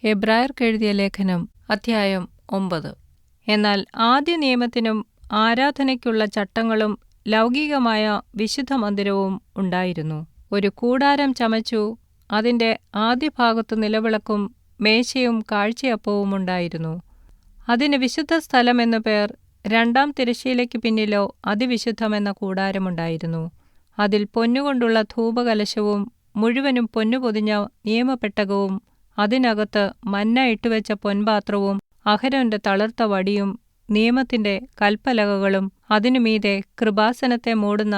എബ്രായർക്കെഴുതിയ ലേഖനം അധ്യായം 9. എന്നാൽ ആദ്യ നിയമത്തിനും ആരാധനയ്ക്കുള്ള ചട്ടങ്ങളും ലൗകികമായ വിശുദ്ധ മന്ദിരവും ഉണ്ടായിരുന്നു. ഒരു കൂടാരം ചമച്ചു അതിന്റെ ആദ്യഭാഗത്തു നിലവിളക്കും മേശയും കാഴ്ചയപ്പവും ഉണ്ടായിരുന്നു. അതിന് വിശുദ്ധ സ്ഥലം എന്നു പേർ. രണ്ടാം തിരശ്ശീലയ്ക്ക് പിന്നിലോ അതിവിശുദ്ധമെന്ന കൂടാരമുണ്ടായിരുന്നു. അതിൽ പൊന്നുകൊണ്ടുള്ള ധൂപകലശവും മുഴുവനും പൊന്നുപൊതിഞ്ഞ നിയമപെട്ടകവും അതിനകത്ത് മന്ന ഇട്ടുവെച്ച പൊൻപാത്രവും അഹരോന്റെ തളിർത്ത വടിയും നിയമത്തിന്റെ കല്പലകകളും അതിനുമീതെ കൃപാസനത്തെ മൂടുന്ന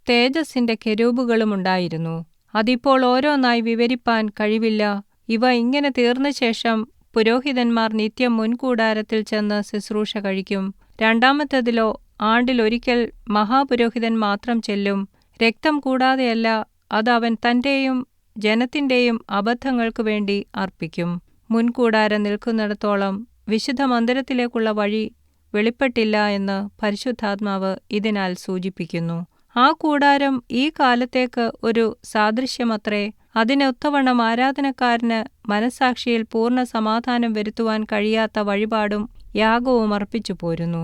തേജസ്സിന്റെ കെരൂബുകളുമുണ്ടായിരുന്നു. അതിപ്പോൾ ഓരോന്നായി വിവരിപ്പാൻ കഴിവില്ല. ഇവ ഇങ്ങനെ തീർന്നശേഷം പുരോഹിതന്മാർ നിത്യം മുൻകൂടാരത്തിൽ ചെന്ന് ശുശ്രൂഷ കഴിക്കും. രണ്ടാമത്തേതിലോ ആണ്ടിലൊരിക്കൽ മഹാപുരോഹിതൻ മാത്രം ചെല്ലും. രക്തം കൂടാതെയല്ല, അത് അവൻ തന്റെയും ജനത്തിന്റെയും അബദ്ധങ്ങൾക്കു വേണ്ടി അർപ്പിക്കും. മുൻകൂടാരം നിൽക്കുന്നിടത്തോളം വിശുദ്ധ മന്ദിരത്തിലേക്കുള്ള വഴി വെളിപ്പെട്ടില്ല എന്ന് പരിശുദ്ധാത്മാവ് ഇതിനാൽ സൂചിപ്പിക്കുന്നു. ആ കൂടാരം ഈ കാലത്തേക്ക് ഒരു സാദൃശ്യമത്രേ. അതിനൊത്തവണ്ണം ആരാധനക്കാരന് മനസ്സാക്ഷിയിൽ പൂർണ്ണ സമാധാനം വരുത്തുവാൻ കഴിയാത്ത വഴിപാടും യാഗവും അർപ്പിച്ചു പോരുന്നു.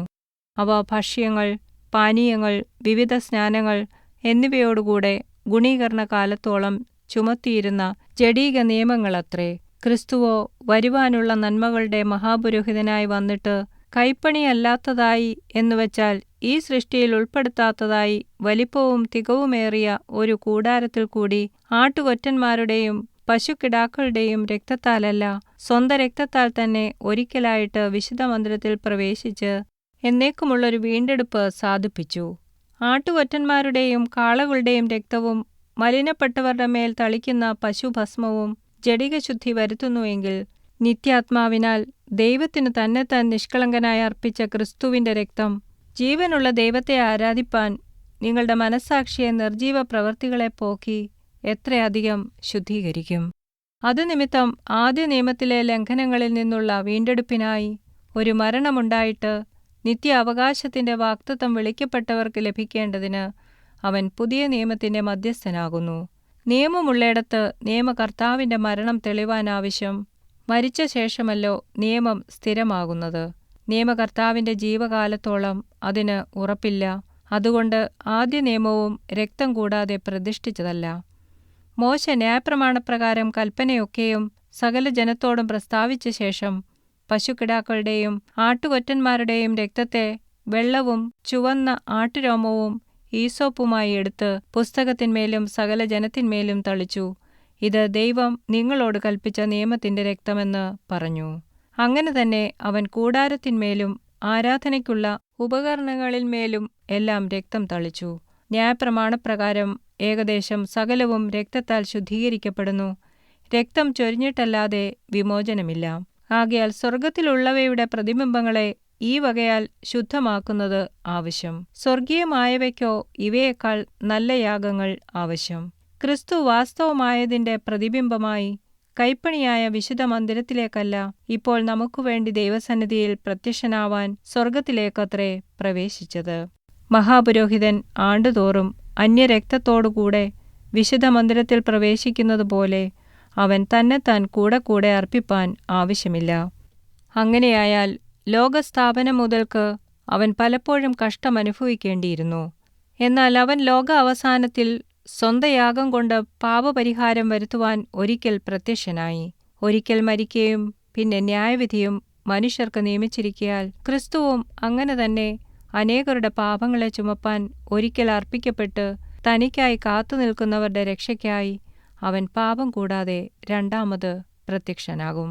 അവ ഭക്ഷ്യങ്ങൾ, പാനീയങ്ങൾ, വിവിധ സ്നാനങ്ങൾ എന്നിവയോടുകൂടെ ഗുണീകരണ കാലത്തോളം ചുമത്തിയിരുന്ന ജഡീക നിയമങ്ങളത്രേ. ക്രിസ്തുവോ വരുവാനുള്ള നന്മകളുടെ മഹാപുരോഹിതനായി വന്നിട്ട് കൈപ്പണിയല്ലാത്തതായി എന്നുവച്ചാൽ ഈ സൃഷ്ടിയിൽ ഉൾപ്പെടുത്താത്തതായി വലിപ്പവും തികവുമേറിയ ഒരു കൂടാരത്തിൽ കൂടി ആട്ടുകൊറ്റന്മാരുടെയും പശുക്കിടാക്കളുടെയും രക്തത്താലല്ല, സ്വന്തം രക്തത്താൽ തന്നെ ഒരിക്കലായിട്ട് വിശുദ്ധ മന്ദിരത്തിൽ പ്രവേശിച്ച് എന്നേക്കുമുള്ളൊരു വീണ്ടെടുപ്പ് സാധിപ്പിച്ചു. ആട്ടുകൊറ്റന്മാരുടെയും കാളകളുടെയും രക്തവും മലിനപ്പെട്ടവരുടെ മേൽ തളിക്കുന്ന പശുഭസ്മവും ജഡികശുദ്ധി വരുത്തുന്നുവെങ്കിൽ, നിത്യാത്മാവിനാൽ ദൈവത്തിനു തന്നെത്താൻ നിഷ്കളങ്കനായി അർപ്പിച്ച ക്രിസ്തുവിന്റെ രക്തം ജീവനുള്ള ദൈവത്തെ ആരാധിപ്പാൻ നിങ്ങളുടെ മനസ്സാക്ഷിയെ നിർജീവ പ്രവൃത്തികളെ പോക്കി എത്രയധികം ശുദ്ധീകരിക്കും. അതുനിമിത്തം ആദ്യ നിയമത്തിലെ ലംഘനങ്ങളിൽ നിന്നുള്ള വീണ്ടെടുപ്പിനായി ഒരു മരണമുണ്ടായിട്ട് നിത്യ അവകാശത്തിന്റെ വാഗ്ദത്തം വിളിക്കപ്പെട്ടവർക്ക് ലഭിക്കേണ്ടതിന് അവൻ പുതിയ നിയമത്തിന്റെ മധ്യസ്ഥനാകുന്നു. നിയമമുള്ളയിടത്ത് നിയമകർത്താവിന്റെ മരണം തെളിവാനാവശ്യം. മരിച്ച ശേഷമല്ലോ നിയമം സ്ഥിരമാകുന്നത്. നിയമകർത്താവിന്റെ ജീവകാലത്തോളം അതിന് ഉറപ്പില്ല. അതുകൊണ്ട് ആദ്യ നിയമവും രക്തം കൂടാതെ പ്രതിഷ്ഠിച്ചതല്ല. മോശെ ന്യായപ്രമാണപ്രകാരം കൽപ്പനയൊക്കെയും സകല ജനത്തോടും പ്രസ്താവിച്ച ശേഷം പശുക്കിടാക്കളുടെയും ആട്ടുകൊറ്റന്മാരുടെയും രക്തത്തെ വെള്ളവും ചുവന്ന ആട്ടുരോമവും ഈസോപ്പുമായി എടുത്ത് പുസ്തകത്തിന്മേലും സകല ജനത്തിന്മേലും തളിച്ചു. ഇത് ദൈവം നിങ്ങളോട് കൽപ്പിച്ച നിയമത്തിന്റെ രക്തമെന്ന് പറഞ്ഞു. അങ്ങനെ തന്നെ അവൻ കൂടാരത്തിന്മേലും ആരാധനയ്ക്കുള്ള ഉപകരണങ്ങളിന്മേലും എല്ലാം രക്തം തളിച്ചു. ന്യായപ്രമാണപ്രകാരം ഏകദേശം സകലവും രക്തത്താൽ ശുദ്ധീകരിക്കപ്പെടുന്നു. രക്തം ചൊരിഞ്ഞിട്ടല്ലാതെ വിമോചനമില്ല. ആകയാൽ സ്വർഗത്തിലുള്ളവയുടെ പ്രതിബിംബങ്ങളെ ഈ വകയാൽ ശുദ്ധമാക്കുന്നത് ആവശ്യം. സ്വർഗീയമായവയ്ക്കോ ഇവയേക്കാൾ നല്ല യാഗങ്ങൾ ആവശ്യം. ക്രിസ്തു വാസ്തവമായതിന്റെ പ്രതിബിംബമായി കൈപ്പണിയായ വിശുദ്ധ മന്ദിരത്തിലേക്കല്ല, ഇപ്പോൾ നമുക്കുവേണ്ടി ദൈവസന്നിധിയിൽ പ്രത്യക്ഷനാവാൻ സ്വർഗത്തിലേക്കത്രേ പ്രവേശിച്ചത്. മഹാപുരോഹിതൻ ആണ്ടുതോറും അന്യരക്തത്തോടുകൂടെ വിശുദ്ധ മന്ദിരത്തിൽ പ്രവേശിക്കുന്നതുപോലെ അവൻ തന്നെത്താൻ കൂടെ അർപ്പിപ്പാൻ ആവശ്യമില്ല. അങ്ങനെയായാൽ ലോകസ്ഥാപനം മുതൽക്ക് അവൻ പലപ്പോഴും കഷ്ടമനുഭവിക്കേണ്ടിയിരുന്നു. എന്നാൽ അവൻ ലോക അവസാനത്തിൽ സ്വന്ത യാഗം കൊണ്ട് പാപപരിഹാരം വരുത്തുവാൻ ഒരിക്കൽ പ്രത്യക്ഷനായി. ഒരിക്കൽ മരിക്കുകയും പിന്നെ ന്യായവിധിയും മനുഷ്യർക്ക് നിയമിച്ചിരിക്കയാൽ ക്രിസ്തുവും അങ്ങനെ തന്നെ അനേകരുടെ പാപങ്ങളെ ചുമപ്പാൻ ഒരിക്കൽ അർപ്പിക്കപ്പെട്ട് തനിക്കായി കാത്തുനിൽക്കുന്നവരുടെ രക്ഷയ്ക്കായി അവൻ പാപം കൂടാതെ രണ്ടാമത് പ്രത്യക്ഷനാകും.